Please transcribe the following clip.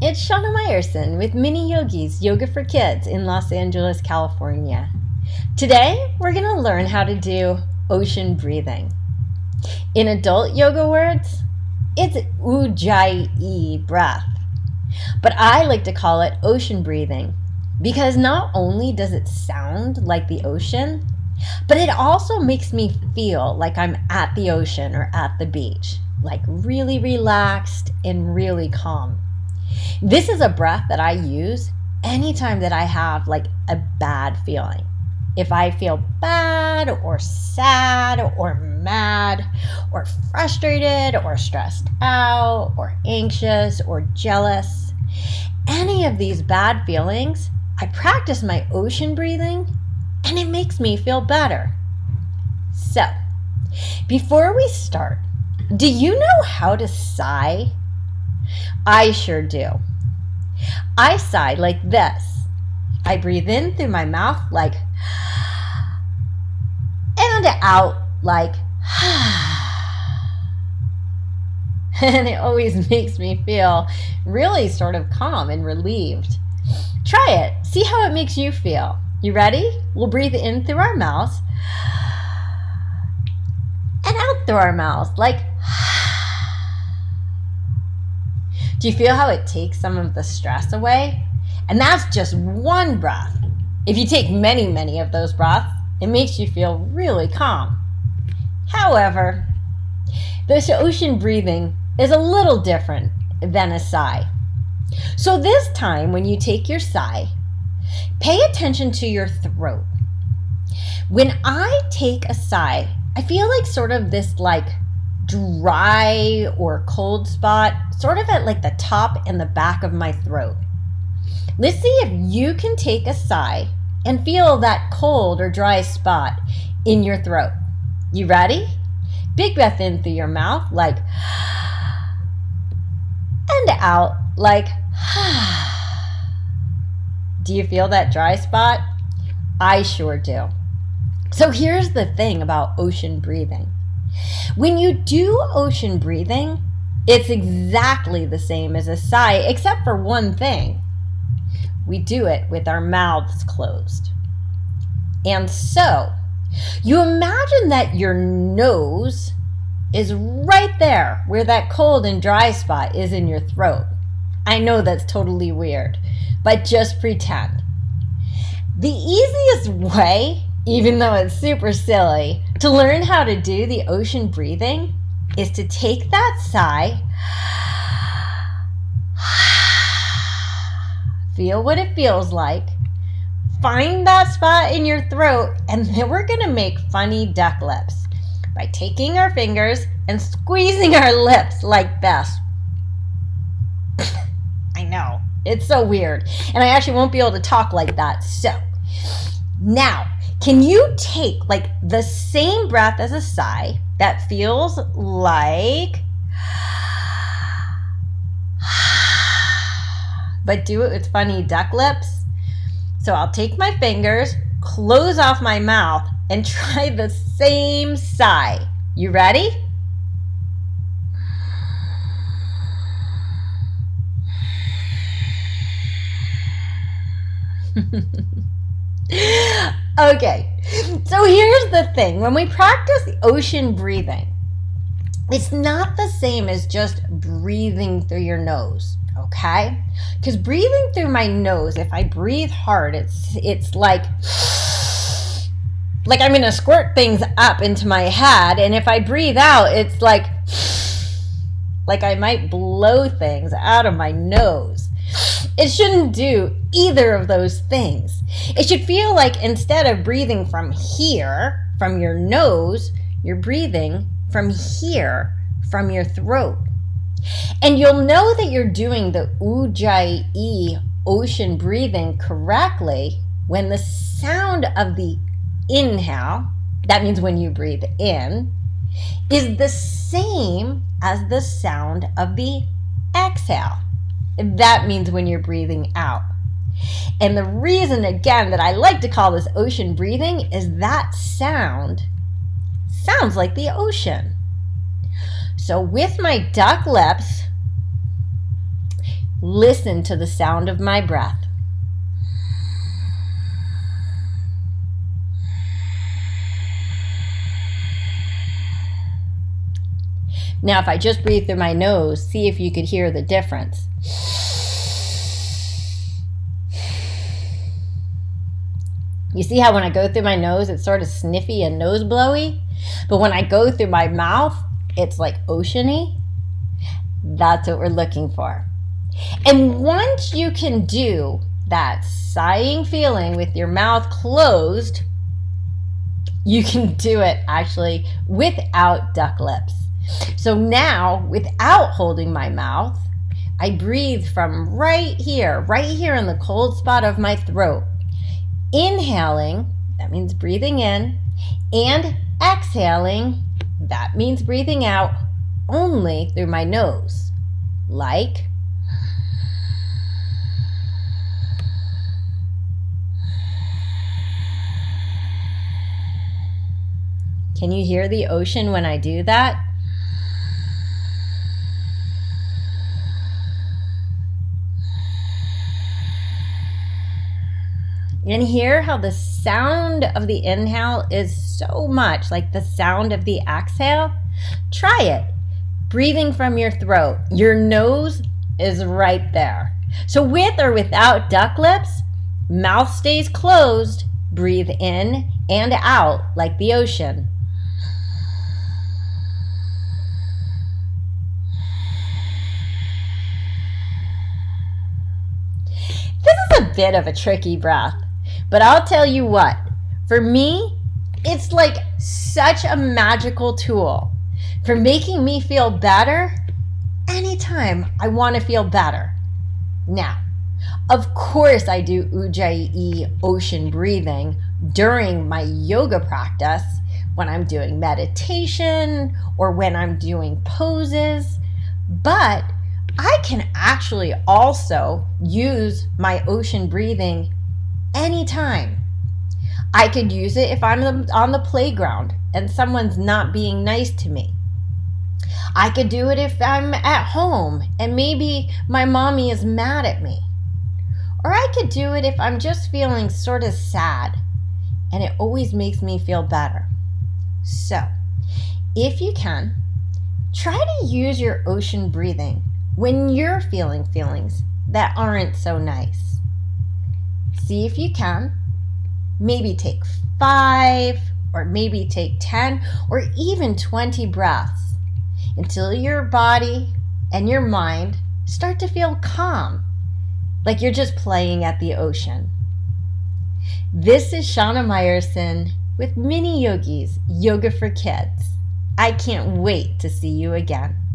It's Shana Meyerson with Mini Yogis Yoga for Kids in Los Angeles, California. Today, we're going to learn how to do ocean breathing. In adult yoga words, it's ujjayi breath. But I like to call it ocean breathing because not only does it sound like the ocean, but it also makes me feel like I'm at the ocean or at the beach, like really relaxed and really calm. This is a breath that I use anytime that I have like a bad feeling. If I feel bad or sad or mad or frustrated or stressed out or anxious or jealous, any of these bad feelings, I practice my ocean breathing and it makes me feel better. So, before we start, do you know how to sigh? I sure do. I sigh like this. I breathe in through my mouth like and out like and it always makes me feel really sort of calm and relieved. Try it. See how it makes you feel. You ready? We'll breathe in through our mouths and out through our mouths like Do you feel how it takes some of the stress away? And that's just one breath. If you take many of those breaths, it makes you feel really calm. However, this ocean breathing is a little different than a sigh. So this time when you take your sigh, pay attention to your throat. When I take a sigh, I feel like sort of this like dry or cold spot, sort of at like the top and the back of my throat. Let's see if you can take a sigh and feel that cold or dry spot in your throat. You ready? Big breath in through your mouth like and out like Do you feel that dry spot? I sure do. So here's the thing about ocean breathing. When you do ocean breathing, it's exactly the same as a sigh, except for one thing. We do it with our mouths closed. And so, you imagine that your nose is right there where that cold and dry spot is in your throat. I know that's totally weird, but just pretend. The easiest way, even though it's super silly, to learn how to do the ocean breathing is to take that sigh, feel what it feels like, find that spot in your throat, and then we're going to make funny duck lips by taking our fingers and squeezing our lips like this. I know, it's so weird, and I actually won't be able to talk like that. So, now, can you take like the same breath as a sigh that feels like, but do it with funny duck lips? So I'll take my fingers, close off my mouth, and try the same sigh. You ready? Okay, so here's the thing. When we practice ocean breathing, it's not the same as just breathing through your nose, okay? Because breathing through my nose, if I breathe hard, it's like I'm gonna squirt things up into my head, and if I breathe out, it's like I might blow things out of my nose. It shouldn't do either of those things. It should feel like instead of breathing from here, from your nose, you're breathing from here, from your throat. And you'll know that you're doing the ujjayi ocean breathing correctly when the sound of the inhale, that means when you breathe in, is the same as the sound of the exhale. That means when you're breathing out. And the reason, again, that I like to call this ocean breathing is that sounds like the ocean. So with my duck lips, Listen to the sound of my breath. Now, if I just breathe through my nose, see if you could hear the difference. You see how when I go through my nose, it's sort of sniffy and nose blowy? But when I go through my mouth, it's like oceany. That's what we're looking for. And once you can do that sighing feeling with your mouth closed, you can do it actually without duck lips. So now, without holding my mouth, I breathe from right here in the cold spot of my throat. Inhaling, that means breathing in, and exhaling, that means breathing out only through my nose. Like, can you hear the ocean when I do that? And hear how the sound of the inhale is so much like the sound of the exhale? Try it. Breathing from your throat. Your nose is right there. So with or without duck lips, mouth stays closed, breathe in and out like the ocean. This is a bit of a tricky breath. But I'll tell you what, for me, it's like such a magical tool for making me feel better anytime I want to feel better. Now, of course I do ujjayi ocean breathing during my yoga practice when I'm doing meditation or when I'm doing poses, but I can actually also use my ocean breathing anytime. I could use it if I'm on the playground and someone's not being nice to me. I could do it if I'm at home and maybe my mommy is mad at me. Or I could do it if I'm just feeling sort of sad, and it always makes me feel better. So, if you can, try to use your ocean breathing when you're feeling feelings that aren't so nice. See if you can. Maybe take 5 or maybe take 10 or even 20 breaths until your body and your mind start to feel calm, like you're just playing at the ocean. This is Shana Meyerson with Mini Yogis, Yoga for Kids. I can't wait to see you again.